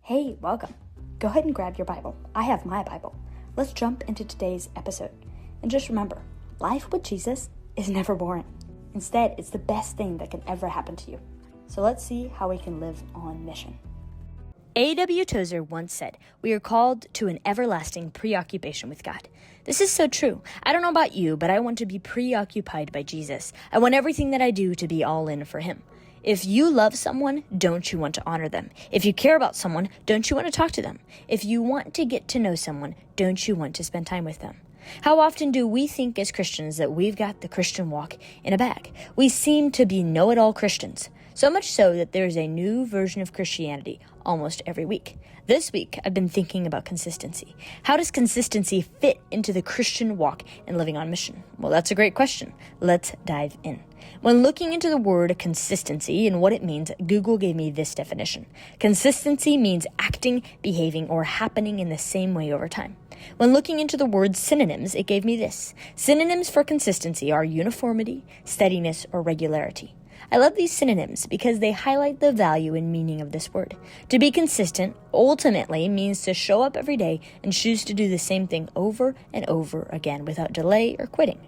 Hey, welcome. Go ahead and grab your Bible. I have my Bible. Let's jump into today's episode. And just remember, life with Jesus is never boring. Instead, it's the best thing that can ever happen to you. So let's see how we can live on mission. A.W. Tozer once said, "We are called to an everlasting preoccupation with God." This is so true. I don't know about you, but I want to be preoccupied by Jesus. I want everything that I do to be all in for him. If you love someone, don't you want to honor them? If you care about someone, don't you want to talk to them? If you want to get to know someone, don't you want to spend time with them? How often do we think as Christians that we've got the Christian walk in a bag? We seem to be know-it-all Christians. So much so that there's a new version of Christianity almost every week. This week, I've been thinking about consistency. How does consistency fit into the Christian walk and living on mission? Well, that's a great question. Let's dive in. When looking into the word consistency and what it means, Google gave me this definition. Consistency means acting, behaving, or happening in the same way over time. When looking into the word synonyms, it gave me this. Synonyms for consistency are uniformity, steadiness, or regularity. I love these synonyms because they highlight the value and meaning of this word. To be consistent ultimately means to show up every day and choose to do the same thing over and over again without delay or quitting.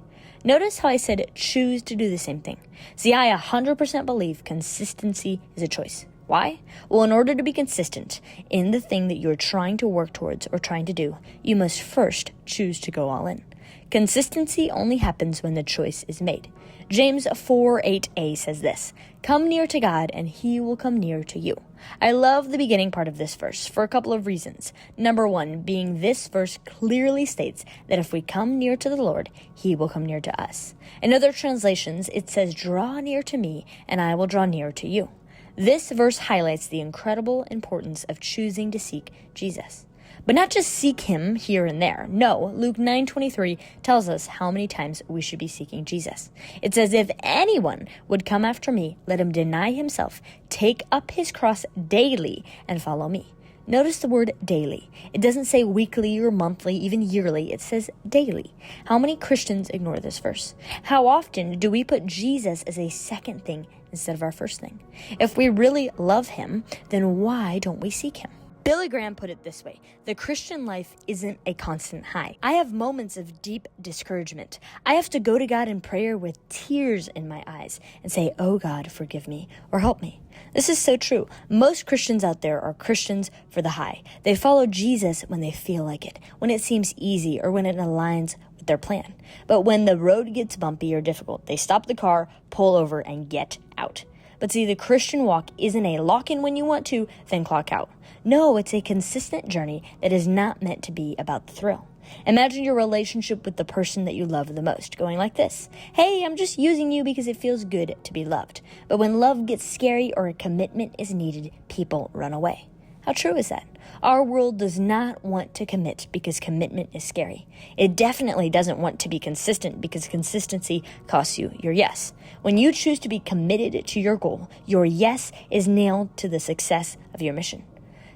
Notice how I said choose to do the same thing. See, I 100% believe consistency is a choice. Why? Well, in order to be consistent in the thing that you're trying to work towards or trying to do, you must first choose to go all in. Consistency only happens when the choice is made. James 4:8a says this, "Come near to God and he will come near to you." I love the beginning part of this verse for a couple of reasons. Number one, being this verse clearly states that if we come near to the Lord, he will come near to us. In other translations, it says, "Draw near to me and I will draw near to you." This verse highlights the incredible importance of choosing to seek Jesus. But not just seek him here and there. No, Luke 9:23 tells us how many times we should be seeking Jesus. It says, "If anyone would come after me, let him deny himself, take up his cross daily, and follow me." Notice the word daily. It doesn't say weekly or monthly, even yearly. It says daily. How many Christians ignore this verse? How often do we put Jesus as a second thing instead of our first thing? If we really love him, then why don't we seek him? Billy Graham put it this way, the Christian life isn't a constant high. I have moments of deep discouragement. I have to go to God in prayer with tears in my eyes and say, "Oh God, forgive me," or "Help me." This is so true. Most Christians out there are Christians for the high. They follow Jesus when they feel like it, when it seems easy, or when it aligns with their plan. But when the road gets bumpy or difficult, they stop the car, pull over, and get out. But see, the Christian walk isn't a lock in when you want to, then clock out. No, it's a consistent journey that is not meant to be about the thrill. Imagine your relationship with the person that you love the most going like this. "Hey, I'm just using you because it feels good to be loved." But when love gets scary or a commitment is needed, people run away. How true is that? Our world does not want to commit because commitment is scary. It definitely doesn't want to be consistent because consistency costs you your yes. When you choose to be committed to your goal, your yes is nailed to the success of your mission.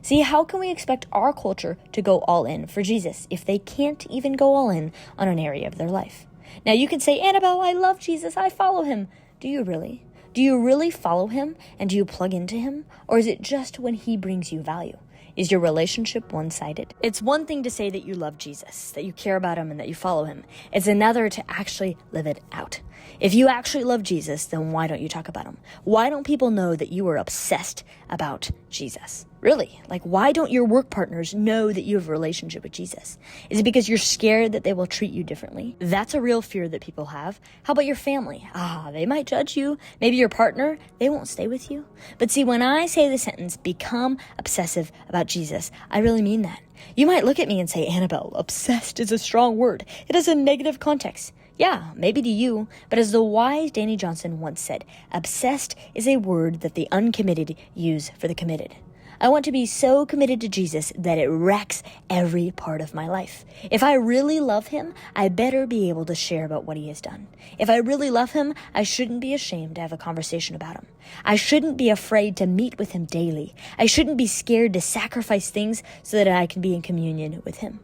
See, how can we expect our culture to go all in for Jesus if they can't even go all in on an area of their life? Now you can say, "Annabelle, I love Jesus, I follow him." Do you really? Do you really follow him and do you plug into him? Or is it just when he brings you value? Is your relationship one-sided? It's one thing to say that you love Jesus, that you care about him and that you follow him. It's another to actually live it out. If you actually love Jesus, then why don't you talk about him? Why don't people know that you are obsessed about Jesus? Really? Like, why don't your work partners know that you have a relationship with Jesus? Is it because you're scared that they will treat you differently? That's a real fear that people have. How about your family? They might judge you. Maybe your partner, they won't stay with you. But see, when I say the sentence, become obsessive about Jesus, I really mean that. You might look at me and say, "Annabelle, obsessed is a strong word. It has a negative context." Yeah, maybe to you, but as the wise Danny Johnson once said, obsessed is a word that the uncommitted use for the committed. I want to be so committed to Jesus that it wrecks every part of my life. If I really love him, I better be able to share about what he has done. If I really love him, I shouldn't be ashamed to have a conversation about him. I shouldn't be afraid to meet with him daily. I shouldn't be scared to sacrifice things so that I can be in communion with him.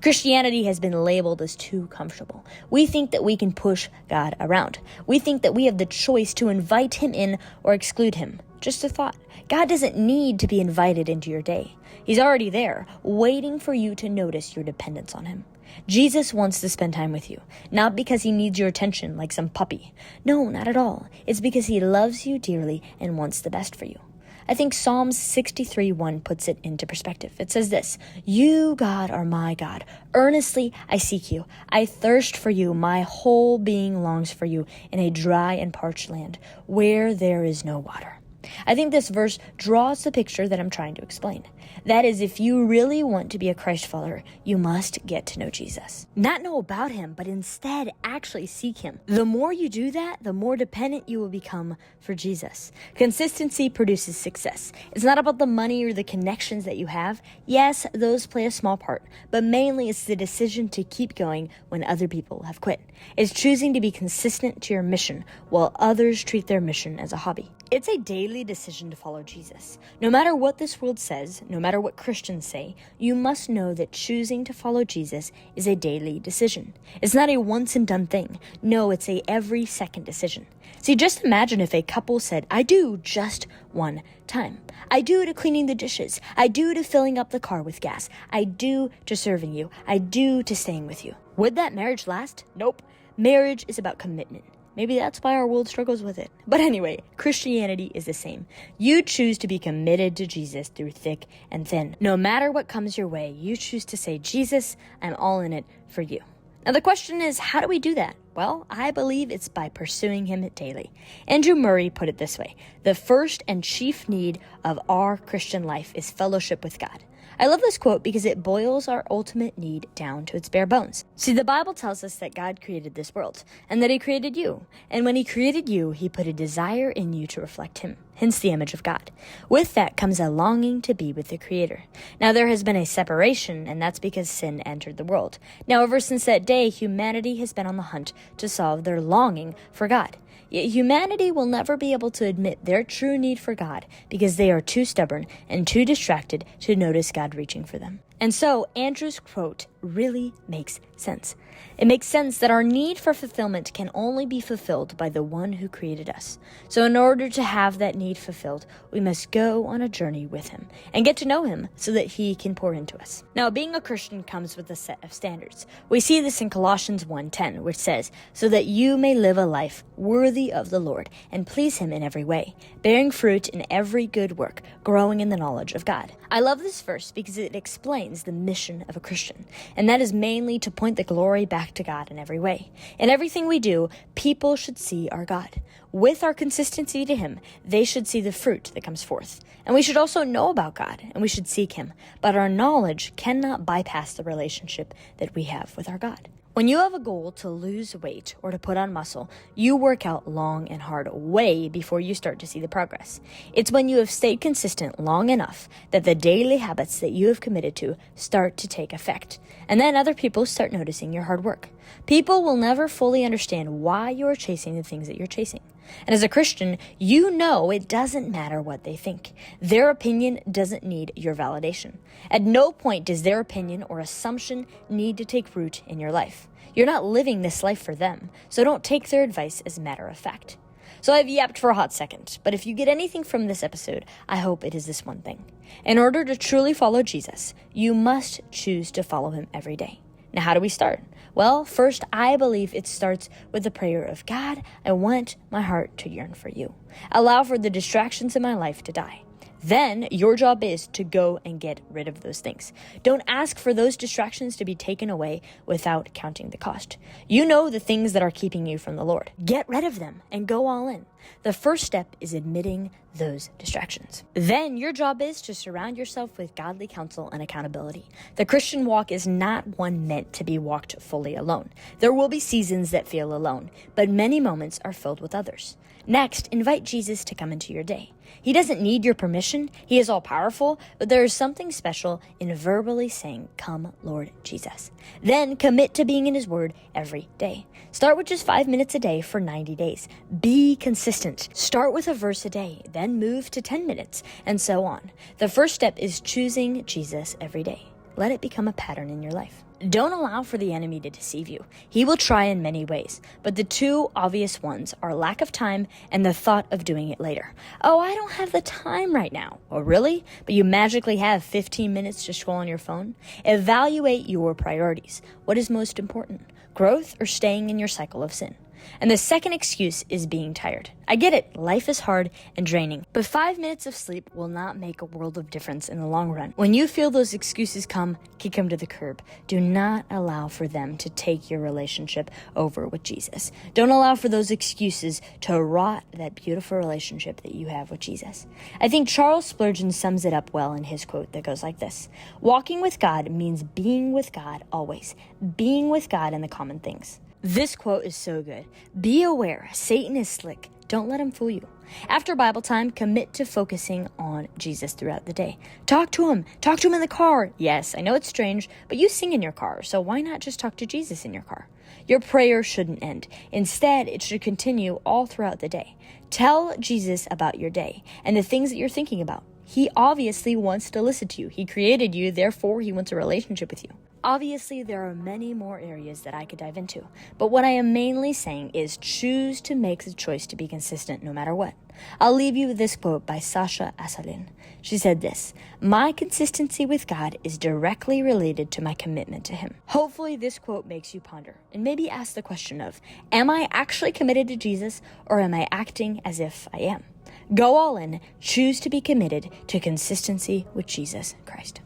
Christianity has been labeled as too comfortable. We think that we can push God around. We think that we have the choice to invite him in or exclude him. Just a thought. God doesn't need to be invited into your day. He's already there, waiting for you to notice your dependence on him. Jesus wants to spend time with you, not because he needs your attention like some puppy. No, not at all. It's because he loves you dearly and wants the best for you. I think Psalms 63:1 puts it into perspective. It says this, "You, God, are my God. Earnestly I seek you. I thirst for you. My whole being longs for you in a dry and parched land where there is no water." I think this verse draws the picture that I'm trying to explain. That is, if you really want to be a Christ follower, you must get to know Jesus. Not know about him, but instead actually seek him. The more you do that, the more dependent you will become for Jesus. Consistency produces success. It's not about the money or the connections that you have. Yes, those play a small part, but mainly it's the decision to keep going when other people have quit. It's choosing to be consistent to your mission while others treat their mission as a hobby. It's a daily decision to follow Jesus. No matter what this world says, no matter what Christians say, you must know that choosing to follow Jesus is a daily decision. It's not a once and done thing. No, it's a every second decision. See, just imagine if a couple said, "I do," just one time. "I do" to cleaning the dishes. "I do" to filling up the car with gas. "I do" to serving you. "I do" to staying with you. Would that marriage last? Nope. Marriage is about commitment. Maybe that's why our world struggles with it. But anyway, Christianity is the same. You choose to be committed to Jesus through thick and thin. No matter what comes your way, you choose to say, "Jesus, I'm all in it for you." Now the question is, how do we do that? Well, I believe it's by pursuing him daily. Andrew Murray put it this way: the first and chief need of our Christian life is fellowship with God. I love this quote because it boils our ultimate need down to its bare bones. See, the Bible tells us that God created this world and that he created you. And when he created you, he put a desire in you to reflect him, hence the image of God. With that comes a longing to be with the Creator. Now, there has been a separation, and that's because sin entered the world. Now, ever since that day, humanity has been on the hunt to solve their longing for God. Yet humanity will never be able to admit their true need for God because they are too stubborn and too distracted to notice God reaching for them. And so Andrew's quote really makes sense. It makes sense that our need for fulfillment can only be fulfilled by the one who created us. So in order to have that need fulfilled, we must go on a journey with him and get to know him so that he can pour into us. Now, being a Christian comes with a set of standards. We see this in Colossians 1:10, which says, "So that you may live a life worthy of the Lord and please him in every way, bearing fruit in every good work, growing in the knowledge of God." I love this verse because it explains the mission of a Christian, and that is mainly to point the glory back to God in every way. In everything we do, people should see our God. With our consistency to him, they should see the fruit that comes forth. And we should also know about God, and we should seek him. But our knowledge cannot bypass the relationship that we have with our God. When you have a goal to lose weight or to put on muscle, you work out long and hard way before you start to see the progress. It's when you have stayed consistent long enough that the daily habits that you have committed to start to take effect. And then other people start noticing your hard work. People will never fully understand why you are chasing the things that you're chasing. And as a Christian, you know it doesn't matter what they think. Their opinion doesn't need your validation. At no point does their opinion or assumption need to take root in your life. You're not living this life for them, so don't take their advice as a matter of fact. So I've yapped for a hot second, but if you get anything from this episode, I hope it is this one thing. In order to truly follow Jesus, you must choose to follow him every day. Now, how do we start? Well, first, I believe it starts with the prayer of, "God, I want my heart to yearn for you. Allow for the distractions in my life to die." Then your job is to go and get rid of those things. Don't ask for those distractions to be taken away without counting the cost. You know the things that are keeping you from the Lord. Get rid of them and go all in. The first step is admitting those distractions. Then your job is to surround yourself with godly counsel and accountability. The Christian walk is not one meant to be walked fully alone. There will be seasons that feel alone, but many moments are filled with others. Next, invite Jesus to come into your day. He doesn't need your permission. He is all-powerful, but there is something special in verbally saying, "Come, Lord Jesus." Then commit to being in his word every day. Start with just 5 minutes a day for 90 days. Be consistent. Start with a verse a day, then move to 10 minutes, and so on. The first step is choosing Jesus every day. Let it become a pattern in your life. Don't allow for the enemy to deceive you. He will try in many ways, but the two obvious ones are lack of time and the thought of doing it later. Oh, I don't have the time right now. Oh, really? But you magically have 15 minutes to scroll on your phone? Evaluate your priorities. What is most important? Growth or staying in your cycle of sin? And the second excuse is being tired. I get it, life is hard and draining, but 5 minutes of sleep will not make a world of difference in the long run. When you feel those excuses kick them to the curb. Do not allow for them to take your relationship over with Jesus. Don't allow for those excuses to rot that beautiful relationship that you have with Jesus. I think Charles Spurgeon sums it up well in his quote that goes like this: walking with God means being with God always, being with God in the common things. This quote is so good. Be aware, Satan is slick. Don't let him fool you. After Bible time, commit to focusing on Jesus throughout the day. Talk to him. Talk to him in the car. Yes, I know it's strange, but you sing in your car, so why not just talk to Jesus in your car? Your prayer shouldn't end. Instead, it should continue all throughout the day. Tell Jesus about your day and the things that you're thinking about. He obviously wants to listen to you. He created you, therefore he wants a relationship with you. Obviously, there are many more areas that I could dive into, but what I am mainly saying is choose to make the choice to be consistent no matter what. I'll leave you with this quote by Sasha Asselin. She said this: "My consistency with God is directly related to my commitment to Him." Hopefully this quote makes you ponder and maybe ask the question of, am I actually committed to Jesus, or am I acting as if I am? Go all in, choose to be committed to consistency with Jesus Christ.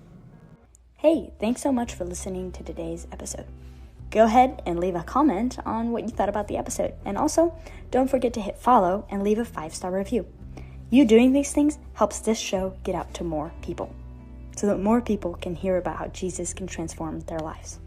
Hey, thanks so much for listening to today's episode. Go ahead and leave a comment on what you thought about the episode. And also, don't forget to hit follow and leave a 5-star review. You doing these things helps this show get out to more people, so that more people can hear about how Jesus can transform their lives.